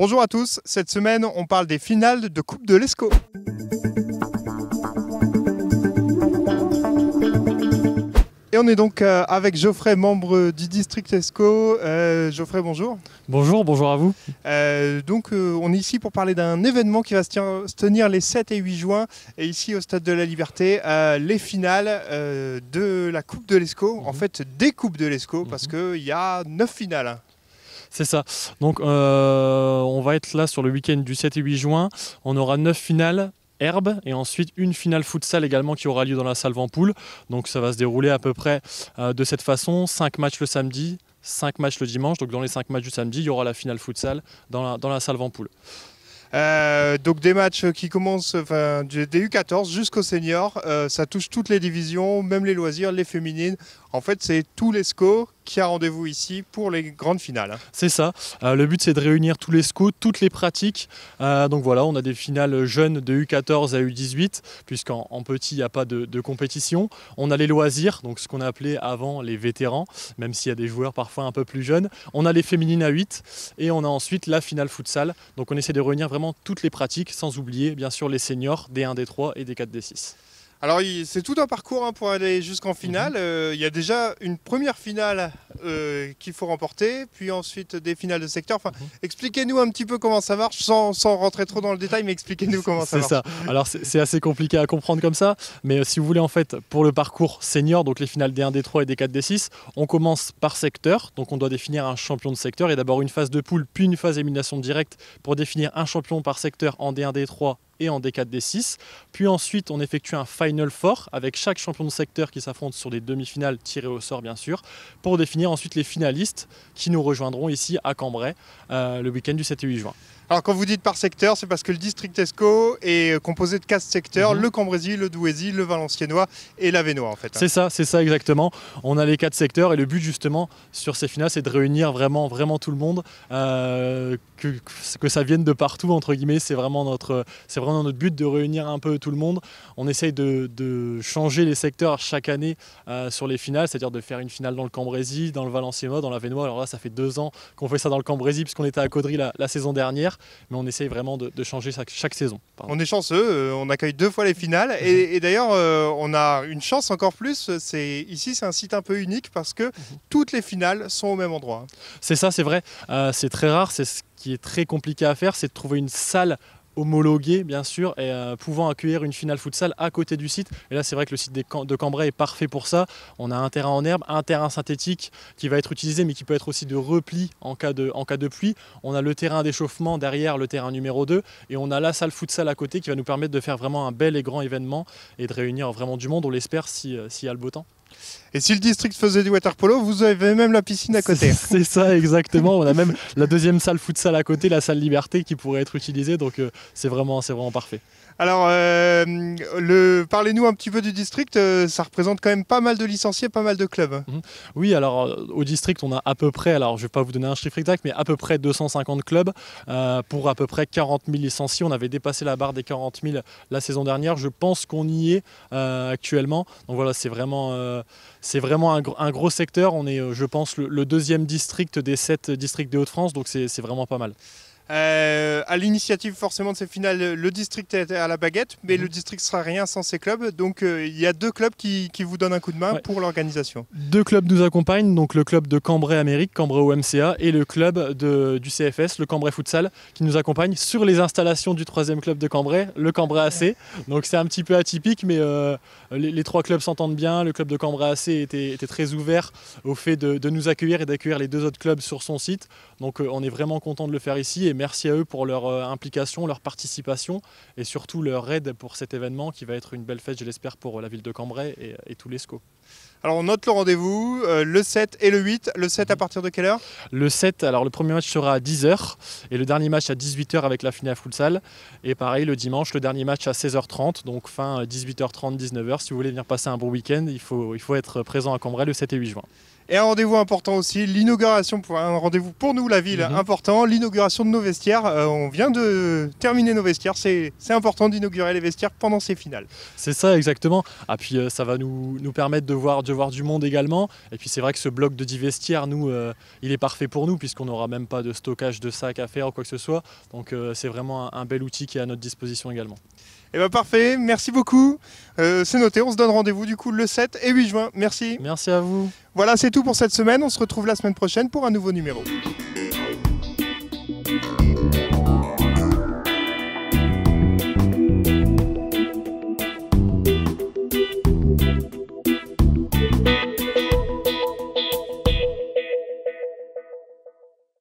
Bonjour à tous, cette semaine on parle des finales de Coupe de l'Escaut. Et on est donc avec Geoffrey, membre du district Escaut. Geoffrey, bonjour. Bonjour à vous. On est ici pour parler d'un événement qui va se tenir les 7 et 8 juin, et ici au Stade de la Liberté, les finales de la Coupe de l'Escaut, en fait des Coupes de l'Escaut, parce qu'il y a 9 finales. C'est ça. Donc on va être là sur le week-end du 7 et 8 juin. On aura 9 finales. Herbe et ensuite une finale futsal également qui aura lieu dans la salle Vampoule. Donc ça va se dérouler à peu près de cette façon, 5 matchs le samedi, 5 matchs le dimanche. Donc dans les 5 matchs du samedi, il y aura la finale futsal dans la salle Vampoule. Donc des matchs qui commencent des U14 jusqu'aux seniors, ça touche toutes les divisions, même les loisirs, les féminines. En fait, c'est tout l'Escaut qui a rendez-vous ici pour les grandes finales. C'est ça. Le but, c'est de réunir tous les SCO, toutes les pratiques. Donc voilà, on a des finales jeunes de U14 à U18, puisqu'en petit, il n'y a pas de compétition. On a les loisirs, donc ce qu'on appelait avant les vétérans, même s'il y a des joueurs parfois un peu plus jeunes. On a les féminines à 8 et on a ensuite la finale futsal. Donc on essaie de réunir vraiment toutes les pratiques, sans oublier bien sûr les seniors, D1, D3 et D4, D6. Alors c'est tout un parcours pour aller jusqu'en finale. Il y a déjà une première finale qu'il faut remporter, puis ensuite des finales de secteur. Expliquez-nous un petit peu comment ça marche, sans rentrer trop dans le détail, mais expliquez-nous comment ça marche. C'est ça. Alors c'est assez compliqué à comprendre comme ça, mais si vous voulez en fait, pour le parcours senior, donc les finales D1, D3 et D4, D6, on commence par secteur. Donc on doit définir un champion de secteur. Il y a d'abord une phase de poule, puis une phase d'élimination directe pour définir un champion par secteur en D1, D3 et en D4, D6. Puis ensuite, on effectue un Final Four avec chaque champion de secteur qui s'affronte sur des demi-finales tirées au sort, bien sûr, pour définir ensuite les finalistes qui nous rejoindront ici à Cambrai le week-end du 7 et 8 juin. Alors quand vous dites par secteur, c'est parce que le district Escaut est composé de 4 secteurs, le Cambrésis, le Douaisis, le Valenciennois et l'Avesnois en fait. C'est ça exactement. On a les 4 secteurs et le but justement sur ces finales, c'est de réunir vraiment tout le monde, que ça vienne de partout entre guillemets. C'est vraiment notre but de réunir un peu tout le monde. On essaye de changer les secteurs chaque année sur les finales, c'est-à-dire de faire une finale dans le Cambrésis, dans le Valenciennois, dans l'Avesnois. Alors là, ça fait 2 ans qu'on fait ça dans le Cambrésis puisqu'on était à Caudry la saison dernière. Mais on essaye vraiment de changer chaque saison. On est chanceux, on accueille 2 fois les finales. Et d'ailleurs, on a une chance encore plus. Ici, c'est un site un peu unique parce que toutes les finales sont au même endroit. C'est ça, c'est vrai. C'est très rare. C'est ce qui est très compliqué à faire, c'est de trouver une salle homologué bien sûr et pouvant accueillir une finale futsal à côté du site. Et là c'est vrai que le site de Cambrai est parfait pour ça. On a un terrain en herbe, un terrain synthétique qui va être utilisé mais qui peut être aussi de repli en cas de pluie. On a le terrain d'échauffement derrière le terrain numéro 2 et on a la salle futsal à côté qui va nous permettre de faire vraiment un bel et grand événement et de réunir vraiment du monde, on l'espère, s'il y a le beau temps. Et si le district faisait du waterpolo, vous avez même la piscine à côté. C'est ça, exactement. On a même la deuxième salle futsal à côté, la salle Liberté, qui pourrait être utilisée. Donc c'est vraiment parfait. Alors, parlez-nous un petit peu du district. Ça représente quand même pas mal de licenciés, pas mal de clubs. Oui, alors au district, on a à peu près, alors je ne vais pas vous donner un chiffre exact, mais à peu près 250 clubs pour à peu près 40 000 licenciés. On avait dépassé la barre des 40 000 la saison dernière. Je pense qu'on y est actuellement. Donc voilà, c'est vraiment un gros secteur. On est, je pense, le deuxième district des 7 districts des Hauts-de-France. Donc c'est vraiment pas mal. À l'initiative forcément de ces finales, le district est à la baguette, mais le district ne sera rien sans ses clubs. Donc il y a 2 clubs qui vous donnent un coup de main pour l'organisation. 2 clubs nous accompagnent, donc le club de Cambrai Amérique, Cambrai OMCA, et le club du CFS, le Cambrai Futsal, qui nous accompagne sur les installations du 3e club de Cambrai, le Cambrai AC. Donc c'est un petit peu atypique, mais les 3 clubs s'entendent bien. Le club de Cambrai AC était très ouvert au fait de nous accueillir et d'accueillir les 2 autres clubs sur son site. Donc on est vraiment content de le faire ici et merci à eux pour leur implication, leur participation et surtout leur aide pour cet événement qui va être une belle fête, je l'espère, pour la ville de Cambrai et tous les SCO. Alors on note le rendez-vous, le 7 et le 8. Le 7 à partir de quelle heure? Le 7, alors le premier match sera à 10h et le dernier match à 18h avec la finale futsal. Et pareil, le dimanche, le dernier match à 16h30, donc fin 18h30, 19h. Si vous voulez venir passer un bon week-end, il faut être présent à Cambrai le 7 et 8 juin. Et un rendez-vous important aussi, l'inauguration, un rendez-vous pour nous, la ville, important, l'inauguration de nos vestiaires. On vient de terminer nos vestiaires, c'est important d'inaugurer les vestiaires pendant ces finales. C'est ça, exactement. Ah, puis ça va nous permettre de voir du monde également. Et puis c'est vrai que ce bloc de 10 vestiaires, nous, il est parfait pour nous, puisqu'on n'aura même pas de stockage de sacs à faire ou quoi que ce soit. Donc c'est vraiment un bel outil qui est à notre disposition également. Et bien parfait, merci beaucoup. C'est noté, on se donne rendez-vous du coup le 7 et 8 juin. Merci. Merci à vous. Voilà, c'est tout pour cette semaine. On se retrouve la semaine prochaine pour un nouveau numéro.